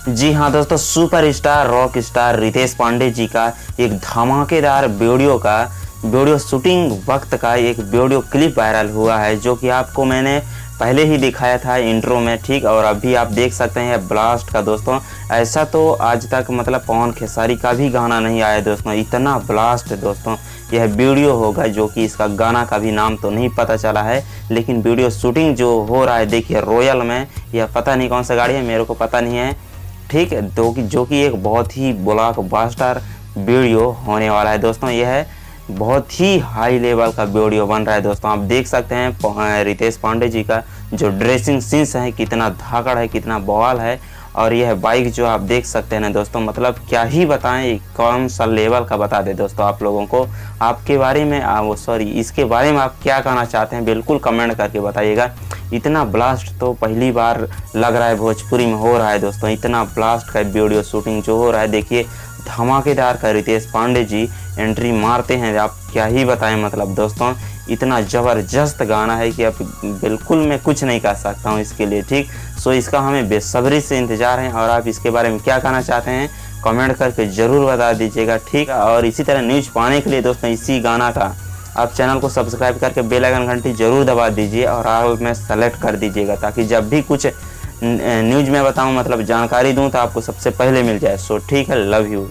जी हाँ दोस्तों, superstar rock star Ritesh Pandey ji का एक धमाकेदार वीडियो शूटिंग वक्त का एक वीडियो क्लिप वायरल हुआ है, जो कि आपको मैंने पहले ही दिखाया था इंट्रो में, ठीक। और अभी आप देख सकते हैं ब्लास्ट का दोस्तों। ऐसा तो आज तक मतलब पवन खेसारी का भी गाना नहीं आया दोस्तों, इतना ब्लास्ट दोस्तों यह वीडियो होगा, जो कि इसका गाना का भी नाम तो नहीं पता चला है। लेकिन वीडियो शूटिंग जो हो रहा है देखिए रॉयल में, यह पता नहीं कौन सा गाड़ी है, मेरे को पता नहीं है, ठीक है। तो जो कि एक बहुत ही ब्लॉकबस्टर वीडियो होने वाला है दोस्तों। यह बहुत ही हाई लेवल का वीडियो बन रहा है दोस्तों। आप देख सकते हैं रितेश पांडे जी का जो ड्रेसिंग सेंस है, कितना धाकड़ है, कितना बवाल है। और यह बाइक जो आप देख सकते हैं ना दोस्तों, मतलब क्या ही बताएं, कौन सा लेवल का बता दे दोस्तों आप लोगों को। आपके बारे में इसके बारे में आप क्या कहना चाहते हैं, बिल्कुल कमेंट करके बताइएगा। इतना ब्लास्ट तो पहली बार लग रहा है भोजपुरी में हो रहा है दोस्तों। इतना ब्लास्ट का वीडियो शूटिंग जो हो रहा है देखिए, धमाकेदार का रितेश पांडे जी एंट्री मारते हैं। आप क्या ही बताएं, मतलब दोस्तों इतना ज़बरदस्त गाना है कि अब बिल्कुल मैं कुछ नहीं कह सकता हूँ इसके लिए, ठीक। सो इसका हमें बेसब्री से इंतज़ार है। और आप इसके बारे में क्या कहना चाहते हैं कमेंट करके ज़रूर बता दीजिएगा, ठीक। और इसी तरह न्यूज़ पाने के लिए दोस्तों इसी गाना का आप चैनल को सब्सक्राइब करके बेल आइकन घंटी जरूर दबा दीजिए और ऑल में सेलेक्ट कर दीजिएगा, ताकि जब भी कुछ न्यूज़ में बताऊं, मतलब जानकारी दूं, तो आपको सबसे पहले मिल जाए। सो ठीक है, लव यू।